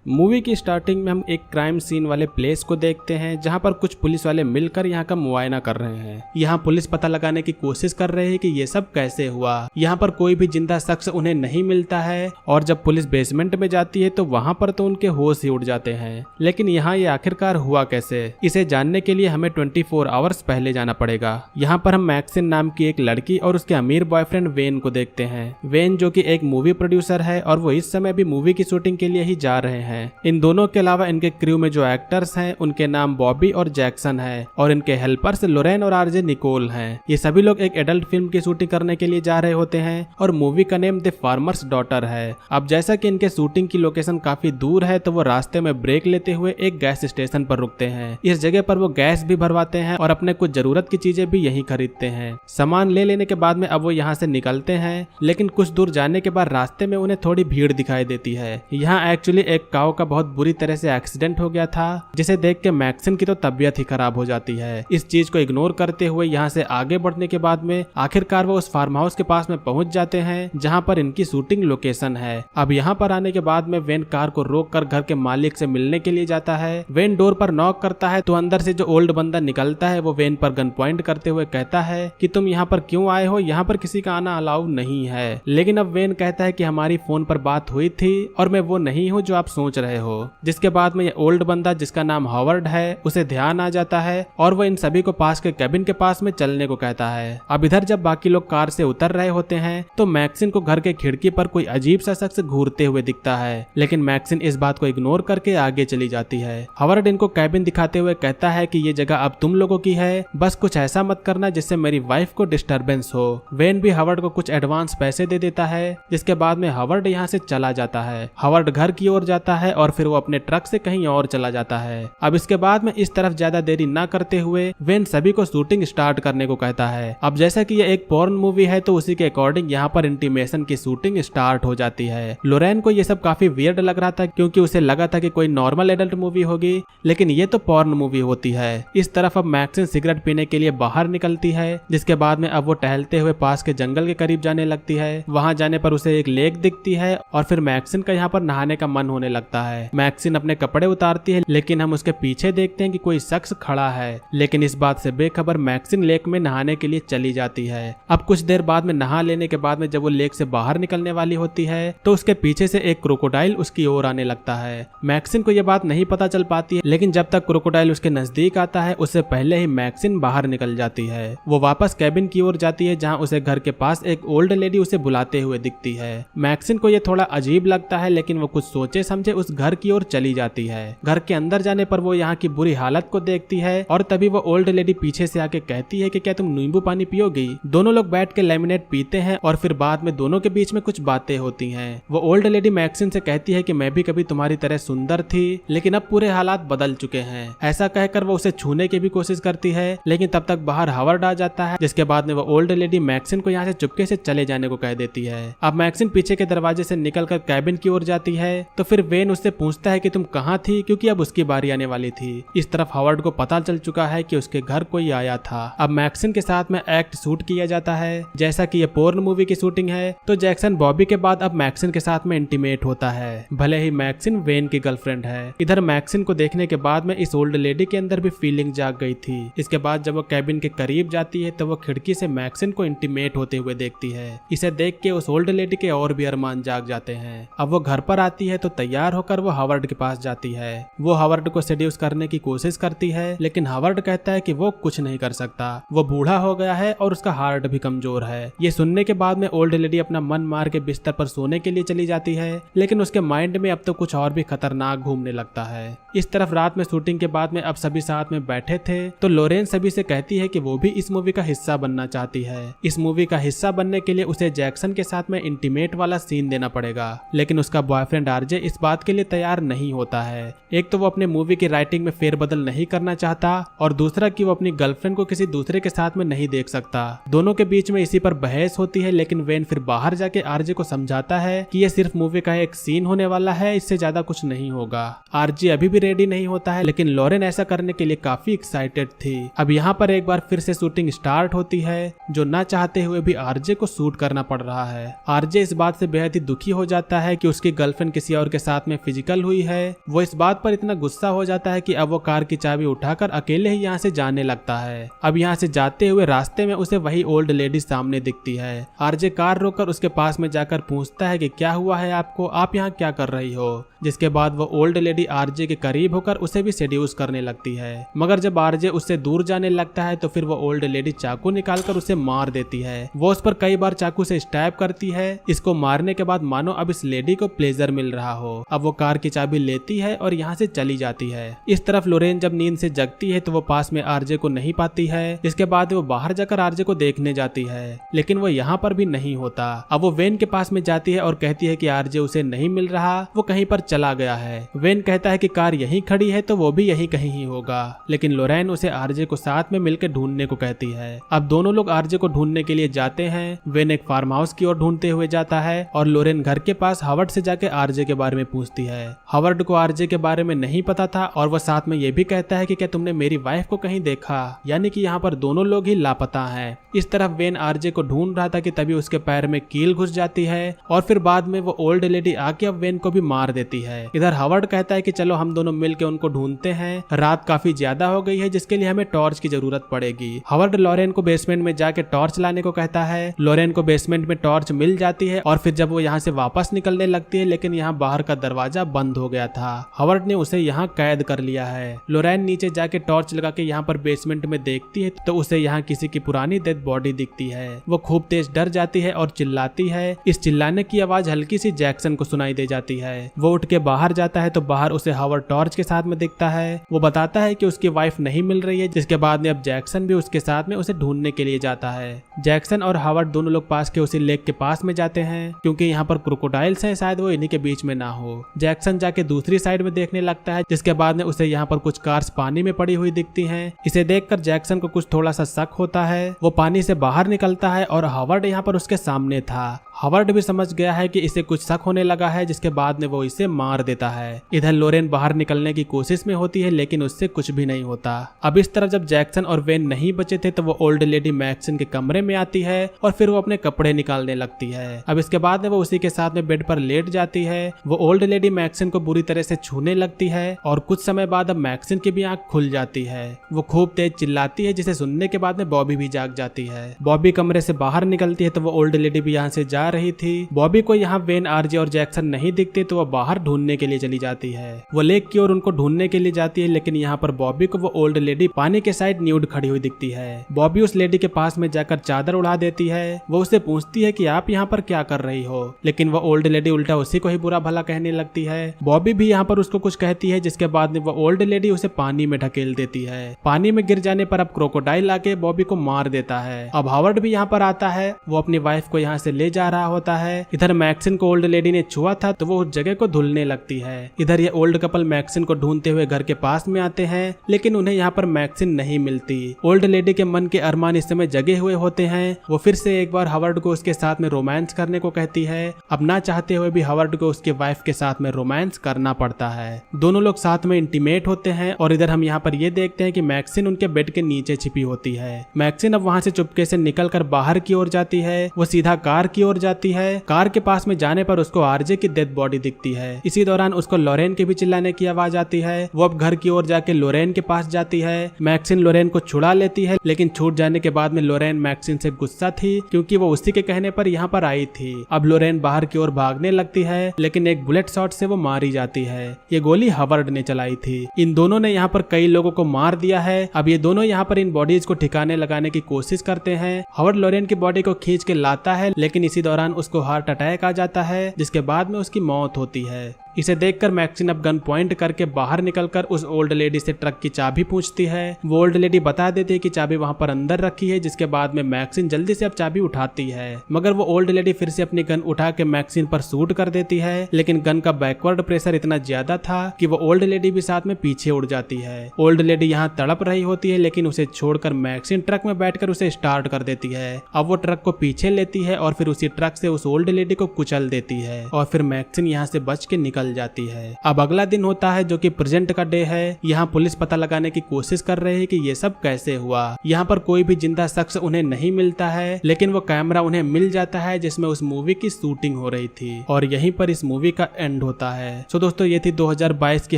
Movie की starting में हम एक क्राइम सीन वाले प्लेस को देखते हैं जहाँ पर कुछ पुलिस वाले मिलकर यहाँ का मुआयना कर रहे हैं। यहाँ पुलिस पता लगाने की कोशिश कर रहे हैं कि ये सब कैसे हुआ। यहाँ पर कोई भी जिंदा शख्स उन्हें नहीं मिलता है और जब पुलिस बेसमेंट में जाती है तो वहाँ पर तो उनके होश ही उड़ जाते हैं। लेकिन यहाँ ये आखिरकार हुआ कैसे, इसे जानने के लिए हमें 24 आवर्स पहले जाना पड़ेगा। यहाँ पर हम मैक्सिन नाम की एक लड़की और उसके अमीर बॉयफ्रेंड वेन को देखते हैं। वेन जो कि एक मूवी प्रोड्यूसर है और वो इस समय भी मूवी की शूटिंग के लिए ही जा रहे हैं। इन दोनों के अलावा इनके क्रू में जो एक्टर्स हैं उनके नाम बॉबी और जैक्सन है और इनके हेल्पर्स लोरेन और आरजे निकोल हैं। ये सभी लोग एक एडल्ट फिल्म की शूटिंग करने के लिए जा रहे होते हैं और मूवी का नेम द फार्मर्स डॉटर है। अब जैसा कि इनके शूटिंग की लोकेशन काफी दूर है तो वो रास्ते में ब्रेक लेते हुए एक गैस स्टेशन पर रुकते हैं। इस जगह पर वो गैस भी भरवाते हैं और अपने कुछ जरूरत की चीजें भी यहीं खरीदते हैं। सामान ले लेने के बाद में अब वो यहाँ से निकलते हैं, लेकिन कुछ दूर जाने के बाद रास्ते में उन्हें थोड़ी भीड़ दिखाई देती है। यहाँ एक्चुअली एक काऊ का बहुत बुरी तरह से एक्सीडेंट हो गया था, जिसे देख के मैक्सिन की तो तबीयत ही खराब हो जाती है। इस चीज को इग्नोर करते हुए यहाँ से आगे बढ़ने के बाद में आखिरकार वो उस फार्म हाउस के पास में पहुंच जाते हैं जहाँ पर इनकी शूटिंग लोकेशन है। अब यहाँ पर आने के बाद में वेन कार को रोक कर घर के मालिक से मिलने के लिए जाता है। वेन डोर पर नॉक करता है तो अंदर से जो ओल्ड बंदा निकलता है वो वेन पर गन पॉइंट करते हुए कहता है कि तुम यहाँ पर क्यों आए हो, यहाँ पर किसी का आना अलाउ नहीं है। लेकिन अब वेन कहता है कि हमारी फोन पर बात हुई थी और मैं वो नहीं हूँ जो आप सोच रहे हो। जिसके बाद में ये ओल्ड बंदा जिसका नाम हॉवर्ड है उसे ध्यान आ जाता है और वो इन सभी को पास के कैबिन के पास में चलने को कहता है। अब इधर जब बाकी लोग कार से उतर रहे होते हैं तो मैक्सिन को घर के खिड़की पर कोई अजीब सा शख्स घूरते हुए दिखता है, लेकिन मैक्सिन इस बात को इग्नोर करके आगे चली जाती है। हॉवर्ड इनको कैबिन दिखाते हुए कहता है कि ये जगह अब तुम लोगों की है, बस कुछ ऐसा मत करना जिससे मेरी वाइफ को डिस्टर्बेंस हो। वेन भी हॉवर्ड को कुछ एडवांस पैसे दे देता है, जिसके बाद में हॉवर्ड यहाँ से चला जाता है। हॉवर्ड घर की ओर जाता है और फिर वो अपने ट्रक से कहीं और चला जाता है। अब इसके बाद में इस तरफ ज्यादा देरी ना करते हुए वेन सभी को शूटिंग स्टार्ट करने को कहता है। अब जैसा कि ये एक पॉर्न मूवी है तो उसी के अकॉर्डिंग यहाँ पर इंटीमेशन की शूटिंग स्टार्ट हो जाती है। लोरेन को ये सब काफी वियर्ड लग रहा था क्योंकि उसे लगा था कि कोई नॉर्मल एडल्ट मूवी होगी, लेकिन ये तो पॉर्न मूवी होती है। इस तरफ अब मैक्सिन सिगरेट पीने के लिए बाहर निकलती है, जिसके बाद में अब वो टहलते हुए पास के जंगल के करीब जाने लगती है। वहां जाने पर उसे एक लेक दिखती है और फिर मैक्सिन का यहाँ पर नहाने का मन होने लगता है। मैक्सिन अपने कपड़े उतारती है, लेकिन हम उसके पीछे देखते हैं कि कोई शख्स खड़ा है, लेकिन इस बात से बेखबर मैक्सिन लेक में नहाने के लिए चली जाती है। अब कुछ देर बाद में नहा लेने के बाद में जब वो लेक से बाहर निकलने वाली होती है तो उसके पीछे से एक क्रोकोडाइल उसकी ओर आने लगता है। मैक्सिन को यह बात नहीं पता चल पाती है, लेकिन जब तक क्रोकोडाइल उसके नजदीक आता है उससे पहले ही मैक्सिन बाहर निकल जाती है। वो वापस कैबिन की ओर जाती है जहाँ उसे घर के पास एक ओल्ड लेडी उसे बुलाते हुए दिखती है। मैक्सिन को यह थोड़ा अजीब लगता है, लेकिन वो कुछ सोचे समझे उस घर की ओर चली जाती है। घर के अंदर जाने पर वो यहाँ की बुरी हालत को देखती है और तभी वो ओल्ड लेडी पीछे से आके कहती है कि क्या तुम नींबू पानी पियोगी। दोनों लोग बैठ के लेमिनेट पीते हैं और फिर बाद में दोनों के बीच में कुछ बातें होती हैं। वो ओल्ड लेडी मैक्सिन से कहती है कि मैं भी कभी तुम्हारी तरह सुंदर थी, लेकिन अब पूरे हालात बदल चुके हैं। ऐसा कहकर वो उसे छूने की भी कोशिश करती है, लेकिन तब तक बाहर हॉवर्ड आ जाता है, जिसके बाद में वो ओल्ड लेडी मैक्सिन को यहाँ से चुपके से चले जाने को कह देती है। अब मैक्सिन पीछे के दरवाजे से निकलकर कैबिन की ओर जाती है तो फिर वेन उससे पूछता है कि तुम कहाँ थी, क्योंकि अब उसकी बारी आने वाली थी। इस तरफ हॉवर्ड को पता चल चुका है कि उसके घर कोई आया था। अब मैक्सिन के साथ में एक्ट शूट किया जाता है। जैसा कि ये पोर्न मूवी की शूटिंग है तो जैक्सन बॉबी के बाद अब मैक्सिन के साथ में इंटीमेट होता है, भले ही मैक्सिन वेन की गर्लफ्रेंड है। इधर मैक्सिन को देखने के बाद में इस ओल्ड लेडी के अंदर भी फीलिंग जाग गई थी। इसके बाद जब वो कैबिन के करीब जाती है तो वो खिड़की से मैक्सिन को इंटीमेट होते हुए देखती है। इसे देख के उस ओल्ड लेडी के और भी अरमान जाग जाते हैं। अब वो घर पर आती है तो तैयार होकर वो हॉवर्ड के पास जाती है। वो हॉवर्ड को सेड्यूस करने की कोशिश करती है, लेकिन हॉवर्ड कहता है कि वो कुछ नहीं कर सकता, वो बूढ़ा हो गया है और उसका हार्ट भी कमजोर है। ये सुनने के बाद में ओल्ड लेडी अपना मन मार के बिस्तर पर सोने के लिए चली जाती है, लेकिन उसके माइंड में अब तो कुछ और भी खतरनाक घूमने लगता है। इस तरफ रात में शूटिंग के बाद में अब सभी साथ में बैठे थे तो लोरेन सभी से कहती है कि वो भी इस मूवी का हिस्सा बनना चाहती है। इस मूवी का हिस्सा बनने के लिए उसे जैक्सन के साथ में इंटीमेट वाला सीन देना पड़ेगा, लेकिन उसका बॉयफ्रेंड आरजे इस बात के लिए तैयार नहीं होता है। एक तो वो अपने मूवी की राइटिंग में फेरबदल नहीं करना चाहता और दूसरा कि वो अपनी गर्लफ्रेंड को किसी दूसरे के साथ में नहीं देख सकता। दोनों के बीच में इसी पर बहस होती है, लेकिन वेन फिर बाहर जाके आरजे को समझाता है कि ये सिर्फ मूवी का एक सीन होने वाला है, इससे ज्यादा कुछ नहीं होगा। आरजे अभी भी रेडी नहीं होता है, लेकिन लोरेन ऐसा करने के लिए काफी एक्साइटेड थी। अब यहाँ पर एक बार फिर से शूटिंग स्टार्ट होती है, जो ना चाहते हुए भी आरजे को शूट करना पड़ रहा है। आरजे इस बात से बेहद ही दुखी हो जाता है कि उसकी गर्लफ्रेंड किसी और के साथ में फिजिकल हुई है। वो इस बात पर इतना गुस्सा हो जाता है कि अब वो कार की चाबी उठाकर अकेले ही यहाँ से जाने लगता है। अब यहाँ से जाते हुए रास्ते में उसे वही ओल्ड लेडी सामने दिखती है। आरजे कार रोककर उसके पास में जाकर पूछता है कि क्या हुआ है आपको, आप यहाँ क्या कर रही हो। जिसके बाद वो ओल्ड लेडी आरजे के करीब होकर उसे भी सेड्यूस करने लगती है। मगर जब आरजे उससे दूर जाने लगता है तो फिर वो ओल्ड लेडी चाकू निकालकर उसे मार देती है। वो उस पर कई बार चाकू से स्टैब करती है। इसको मारने के बाद मानो अब इस लेडी को प्लेजर मिल रहा हो। अब वो कार की चाबी लेती है और यहाँ से चली जाती है। इस तरफ लोरेन जब नींद से जगती है तो वो पास में आरजे को नहीं पाती है। इसके बाद वो बाहर जाकर आरजे को देखने जाती है, लेकिन वो यहाँ पर भी नहीं होता। अब वो वेन के पास में जाती है और कहती है कि आरजे उसे नहीं मिल रहा, वो कहीं पर चला गया है। वेन कहता है कि कार यहीं खड़ी है तो वो भी यहीं कहीं ही होगा, लेकिन लोरेन उसे आरजे को साथ में मिलकर ढूंढने को कहती है। अब दोनों लोग आरजे को ढूंढने के लिए जाते हैं। वेन एक फार्म हाउस की ओर ढूंढते हुए जाता है और लोरेन घर के पास हावर्ड से जाके आरजे के बारे में पूछती है। हावर्ड को आरजे के बारे में नहीं पता था और वह साथ में ये भी कहता है कि क्या तुमने मेरी वाइफ को कहीं देखा, यानी कि यहाँ पर दोनों लोग ही लापता हैं। इस तरफ वेन आरजे को ढूंढ रहा था कि तभी उसके पैर में कील घुस जाती है और फिर बाद में वो ओल्ड लेडी आके अब वेन को भी मार देती है। इधर हावर्ड कहता है कि चलो हम दोनों मिलकर उनको ढूंढते हैं, रात काफी ज्यादा हो गई है जिसके लिए हमें टॉर्च की जरूरत पड़ेगी। हावर्ड लोरेन को बेसमेंट में जाके टॉर्च लाने को कहता है। लोरेन को बेसमेंट में टॉर्च मिल जाती है और फिर जब वो यहाँ से वापस निकलने लगती है, लेकिन यहाँ बाहर का दरवाजा बंद हो गया था। हावर्ड ने उसे यहाँ कैद कर लिया है। लोरेन नीचे जाके टॉर्च लगा के यहाँ पर बेसमेंट में देखती है तो उसे यहाँ किसी की पुरानी डेड बॉडी दिखती है। वो खूब तेज डर जाती है और चिल्लाती है। इस चिल्लाने की आवाज हल्की सी जैक्सन को सुनाई दे जाती है। वो उठ के बाहर जाता है तो बाहर उसे हावर्ड टॉर्च के साथ में दिखता है। वो बताता है कि उसकी वाइफ नहीं मिल रही है, जिसके बाद में अब जैक्सन भी उसके साथ में उसे ढूंढने के लिए जाता है। जैक्सन और हावर्ड दोनों लोग पास के उसी लेक के पास में जाते हैं, क्योंकि यहाँ पर क्रोकोडाइल्स हैं, शायद वो इन्हीं के बीच में ना हो। जैक्सन जाके दूसरी साइड में देखने लगता है, जिसके बाद में उसे यहाँ पर कुछ कार्स पानी में पड़ी हुई दिखती हैं। इसे देखकर जैक्सन को कुछ थोड़ा सा शक होता है। वो पानी से बाहर निकलता है और हावर्ड यहाँ पर उसके सामने था। हावर्ड भी समझ गया है कि इसे कुछ शक होने लगा है, जिसके बाद में वो इसे मार देता है। इधर लोरेन बाहर निकलने की कोशिश में होती है, लेकिन उससे कुछ भी नहीं होता। अब इस तरफ जब जैक्सन और वेन नहीं बचे थे तो वो ओल्ड लेडी मैक्सिन के कमरे में आती है और फिर वो अपने कपड़े निकालने लगती है। अब इसके बाद में वो उसी के साथ में बेड पर लेट जाती है। वो ओल्ड लेडी मैक्सिन को बुरी तरह से छूने लगती है और कुछ समय बाद अब मैक्सिन की भी आंख खुल जाती है। वो खूब तेज चिल्लाती है, जिसे सुनने के बाद में बॉबी भी जाग जाती है। बॉबी कमरे से बाहर निकलती है तो वो ओल्ड लेडी भी यहाँ से जा रही थी। बॉबी को यहाँ वेन, आरजे और जैक्सन नहीं दिखते तो वो बाहर ढूंढने के लिए चली जाती है। वो लेक की ओर उनको ढूंढने के लिए जाती है, लेकिन यहाँ पर बॉबी को वो ओल्ड लेडी पानी के साइड न्यूड खड़ी हुई दिखती है। बॉबी उस लेडी के पास में जाकर चादर उड़ा देती है। वो उससे पूछती है कि आप यहाँ पर क्या कर रही हो, लेकिन वो ओल्ड लेडी उल्टा उसी को ही बुरा भला कहने लगती है। बॉबी भी यहाँ पर उसको कुछ कहती है, जिसके बाद में वो ओल्ड लेडी उसे पानी में ढकेल देती है। पानी में गिर जाने पर अब क्रोकोडाइल आके बॉबी को मार देता है। अब हावर्ड भी यहाँ पर आता है। वो अपनी वाइफ को यहाँ से ले जा रहा होता है। इधर मैक्सिन को ओल्ड लेडी ने छुआ था तो वो उस जगह को धुलने लगती है। इधर ये ओल्ड कपल मैक्सिन को ढूंढते हुए घर के पास में आते हैं, लेकिन उन्हें यहाँ पर मैक्सिन नहीं मिलती। ओल्ड लेडी के मन के अरमान इस समय जगे हुए होते हैं। वो फिर से एक बार हावर्ड को उसके साथ में रोमांस करने को कहती है। अब ना चाहते हुए भी हावर्ड को उसके वाइफ के साथ में रोमांस करना पड़ता है। दोनों लोग साथ में इंटीमेट होते हैं और इधर हम यहाँ पर ये देखते हैं कि मैक्सिन उनके बेड के नीचे छिपी होती है। मैक्सिन अब वहाँ से चुपके से निकलकर बाहर की ओर जाती है। वो सीधा कार की ओर जाती है। कार के पास में जाने पर उसको आरजे की डेड बॉडी दिखती है। इसी दौरान उसको लोरेन के भी चिल्लाने की आवाज आती है। वो अब घर की ओर जाके लोरेन के पास जाती है। मैक्सिन लोरेन को छुड़ा लेती है, लेकिन छूट जाने के बाद में लोरेन मैक्सिन से गुस्सा थी, क्योंकि वो उसी के कहने पर यहाँ पर आई थी। अब लोरेन बाहर की ओर भागने लगती है, लेकिन एक बुलेट शॉट से वो मारी जाती है। ये गोली हावर्ड ने चलाई थी। इन दोनों ने यहाँ पर कई लोगों को मार दिया है। अब ये दोनों यहाँ पर इन बॉडीज को ठिकाने लगाने की कोशिश करते हैं। हावर्ड लोरेन की बॉडी को खींच के लाता है, लेकिन इसी दौरान उसको हार्ट अटैक आ जाता है, जिसके बाद में उसकी मौत होती है। इसे देखकर मैक्सिन अब गन पॉइंट करके बाहर निकलकर उस ओल्ड लेडी से ट्रक की चाबी पूछती है। वो ओल्ड लेडी बता देती है कि चाबी वहां पर अंदर रखी है, जिसके बाद में मैक्सिन जल्दी से अब चाबी उठाती है। मगर वो ओल्ड लेडी फिर से अपनी गन उठा के मैक्सिन पर शूट कर देती है, लेकिन गन का बैकवर्ड प्रेशर इतना ज्यादा था कि वो ओल्ड लेडी भी साथ में पीछे उड़ जाती है। ओल्ड लेडी यहाँ तड़प रही होती है, लेकिन उसे छोड़कर मैक्सिन ट्रक में बैठकर उसे स्टार्ट कर देती है। अब वो ट्रक को पीछे लेती है और फिर उसी ट्रक से उस ओल्ड लेडी को कुचल देती है और फिर मैक्सिन यहाँ से बच के निकल निकल जाती है। अब अगला दिन होता है जो कि प्रेजेंट का डे है। यहाँ पुलिस पता लगाने की कोशिश कर रहे हैं कि ये सब कैसे हुआ। यहाँ पर कोई भी जिंदा शख्स उन्हें नहीं मिलता है, लेकिन वो कैमरा उन्हें मिल जाता है जिसमें उस मूवी की शूटिंग हो रही थी और यहीं पर इस मूवी का एंड होता है। सो दोस्तों ये थी 2022 की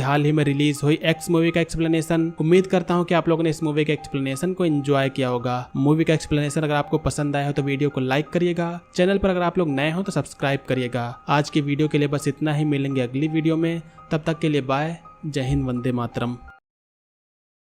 हाल ही में रिलीज हुई एक्स मूवी का एक्सप्लेनेशन। उम्मीद करता हूँ कि आप लोगों ने इस मूवी के एक्सप्लेनेशन को एंजॉय किया होगा। मूवी का एक्सप्लेनेशन अगर आपको पसंद आया हो तो वीडियो को लाइक करिएगा। चैनल पर अगर आप लोग नए हो तो सब्सक्राइब करिएगा। आज की वीडियो के लिए बस इतना ही, मिलेंगे अगली वीडियो में। तब तक के लिए बाय। जय हिंद, वंदे मातरम।